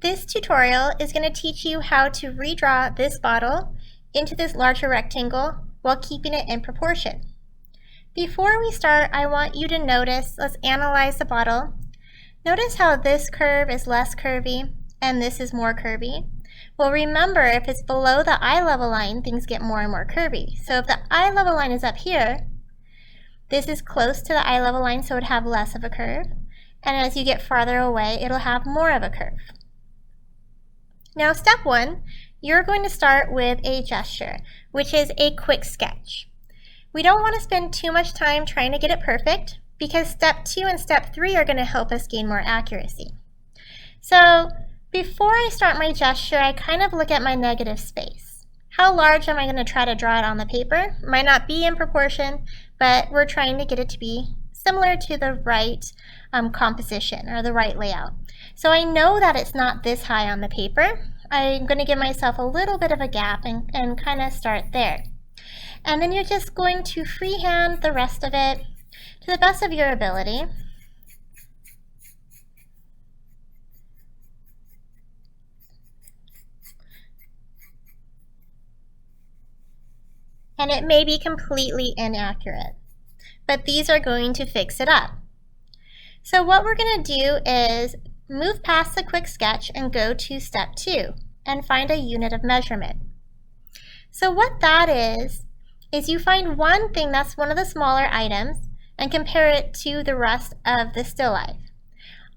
This tutorial is going to teach you how to redraw this bottle into this larger rectangle while keeping it in proportion. Before we start, I want you to notice, let's analyze the bottle. Notice how this curve is less curvy and this is more curvy. Well, remember, if it's below the eye level line, things get more and more curvy. So if the eye level line is up here, this is close to the eye level line, so it would have less of a curve. And as you get farther away, it'll have more of a curve. Now, step one, you're going to start with a gesture, which is a quick sketch. We don't want to spend too much time trying to get it perfect because step 2 and step 3 are going to help us gain more accuracy. So before I start my gesture, I kind of look at my negative space. How large am I going to try to draw it on the paper? Might not be in proportion, but we're trying to get it to be similar to the right composition or the right layout. So I know that it's not this high on the paper. I'm going to give myself a little bit of a gap and kind of start there. And then you're just going to freehand the rest of it to the best of your ability. And it may be completely inaccurate, but these are going to fix it up. So what we're going to do is move past the quick sketch and go to step 2 and find a unit of measurement. So what that is you find one thing that's one of the smaller items and compare it to the rest of the still life.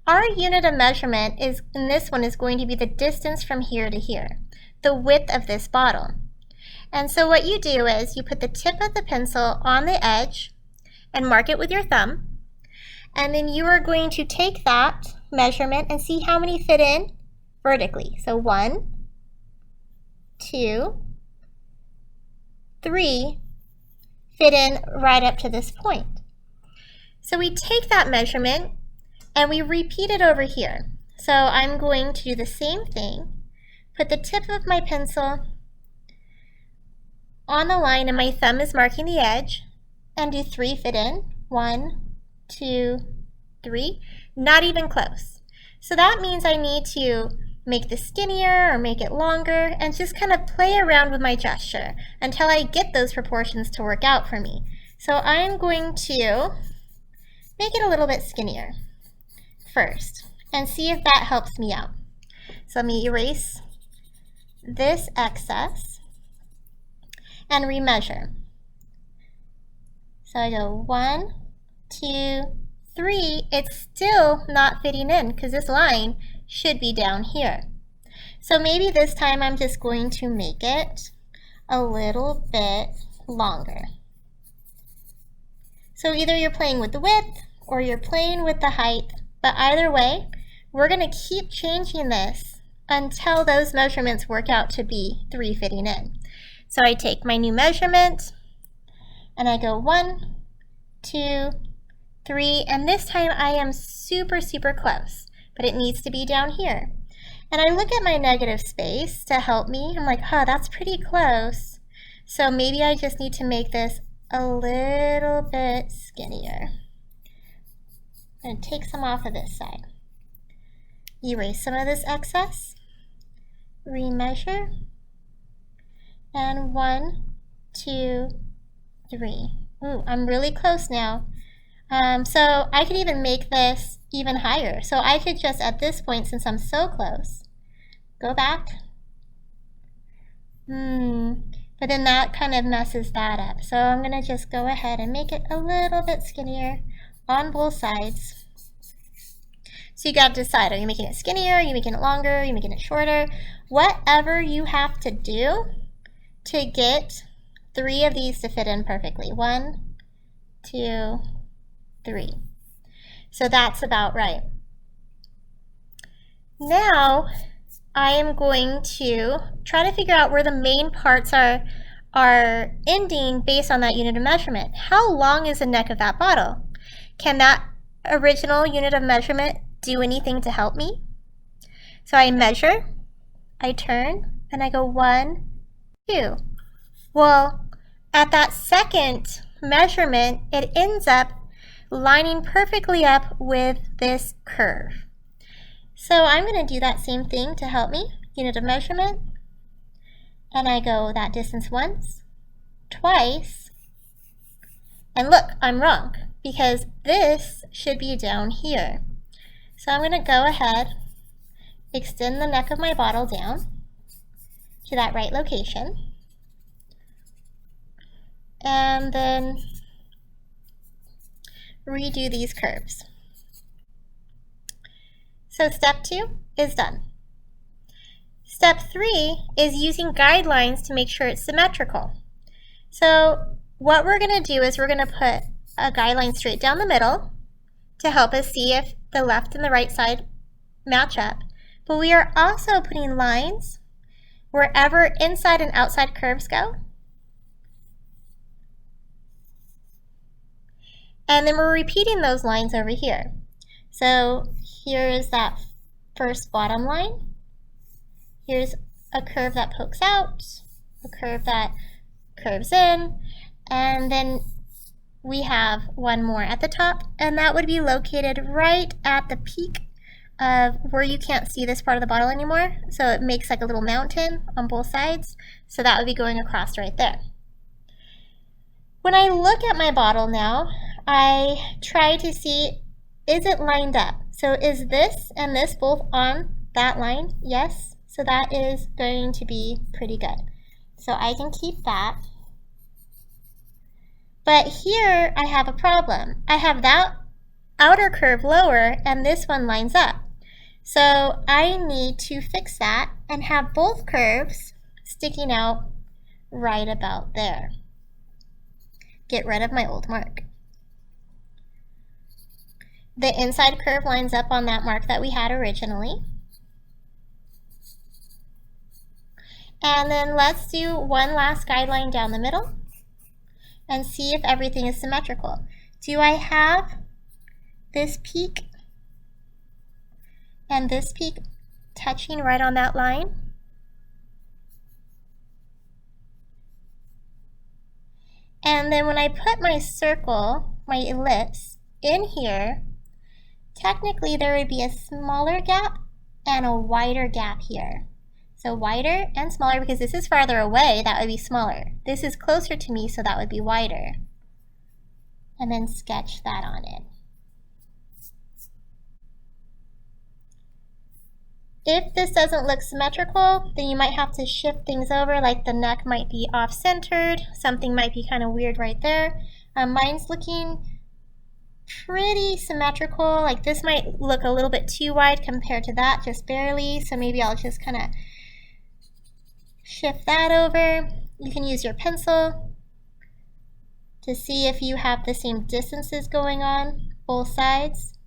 Our unit of measurement is, in this one, is going to be the distance from here to here, the width of this bottle. And so what you do is you put the tip of the pencil on the edge and mark it with your thumb. And then you are going to take that measurement and see how many fit in vertically. So 1, 2, 3 fit in right up to this point. So we take that measurement and we repeat it over here. So I'm going to do the same thing, put the tip of my pencil on the line and my thumb is marking the edge, and do 3 fit in. 1, 2, 3, not even close. So that means I need to make this skinnier or make it longer and just kind of play around with my gesture until I get those proportions to work out for me. So I'm going to make it a little bit skinnier first and see if that helps me out. So let me erase this excess and remeasure. So I go 1, 2, 3, it's still not fitting in because this line should be down here. So maybe this time I'm just going to make it a little bit longer. So either you're playing with the width or you're playing with the height, but either way, we're going to keep changing this until those measurements work out to be 3 fitting in. So I take my new measurement and I go 1, 2, 3, and this time I am super close, but it needs to be down here. And I look at my negative space to help me. I'm like, that's pretty close. So maybe I just need to make this a little bit skinnier. I'm going to take some off of this side. Erase some of this excess. Remeasure. And 1, 2, 3. Ooh, I'm really close now. So I could even make this even higher. So I could just, at this point, since I'm so close, go back. But then that kind of messes that up. So I'm going to just go ahead and make it a little bit skinnier on both sides. So you got to decide, are you making it skinnier, are you making it longer, are you making it shorter? Whatever you have to do to get 3 of these to fit in perfectly. 1, 2, 3. So that's about right. Now I am going to try to figure out where the main parts are ending based on that unit of measurement. How long is the neck of that bottle? Can that original unit of measurement do anything to help me? So I measure, I turn, and I go 1, 2. Well, at that second measurement, it ends up lining perfectly up with this curve. So I'm going to do that same thing to help me. Unit of measurement. And I go that distance once, twice, and look, I'm wrong because this should be down here. So I'm going to go ahead, extend the neck of my bottle down to that right location, and then redo these curves. So step 2 is done. Step 3 is using guidelines to make sure it's symmetrical. So what we're going to do is we're going to put a guideline straight down the middle to help us see if the left and the right side match up. But we are also putting lines wherever inside and outside curves go. And then we're repeating those lines over here. So here is that first bottom line. Here's a curve that pokes out, a curve that curves in, and then we have one more at the top, and that would be located right at the peak of where you can't see this part of the bottle anymore. So it makes like a little mountain on both sides. So that would be going across right there. When I look at my bottle now, I try to see, is it lined up? So is this and this both on that line? Yes. So that is going to be pretty good. So I can keep that. But here I have a problem. I have that outer curve lower and this one lines up. So I need to fix that and have both curves sticking out right about there. Get rid of my old mark. The inside curve lines up on that mark that we had originally. And then let's do one last guideline down the middle and see if everything is symmetrical. Do I have this peak and this peak touching right on that line? And then when I put my circle, my ellipse, in here, technically there would be a smaller gap and a wider gap here. So wider and smaller, because this is farther away, that would be smaller. This is closer to me, so that would be wider. And then sketch that on it. If this doesn't look symmetrical, then you might have to shift things over, like the neck might be off-centered, something might be kind of weird right there. Mine's looking pretty symmetrical, like this might look a little bit too wide compared to that, just barely, so maybe I'll just kind of shift that over. You can use your pencil to see if you have the same distances going on both sides.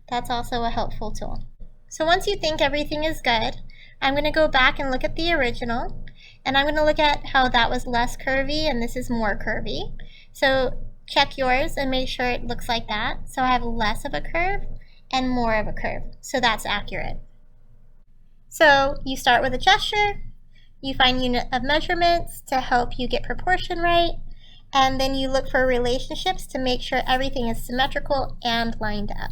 That's also a helpful tool. So once you think everything is good, I'm going to go back and look at the original, and I'm going to look at how that was less curvy and this is more curvy. So check yours and make sure it looks like that. So I have less of a curve and more of a curve. So that's accurate. So you start with a gesture, you find unit of measurements to help you get proportion right, and then you look for relationships to make sure everything is symmetrical and lined up.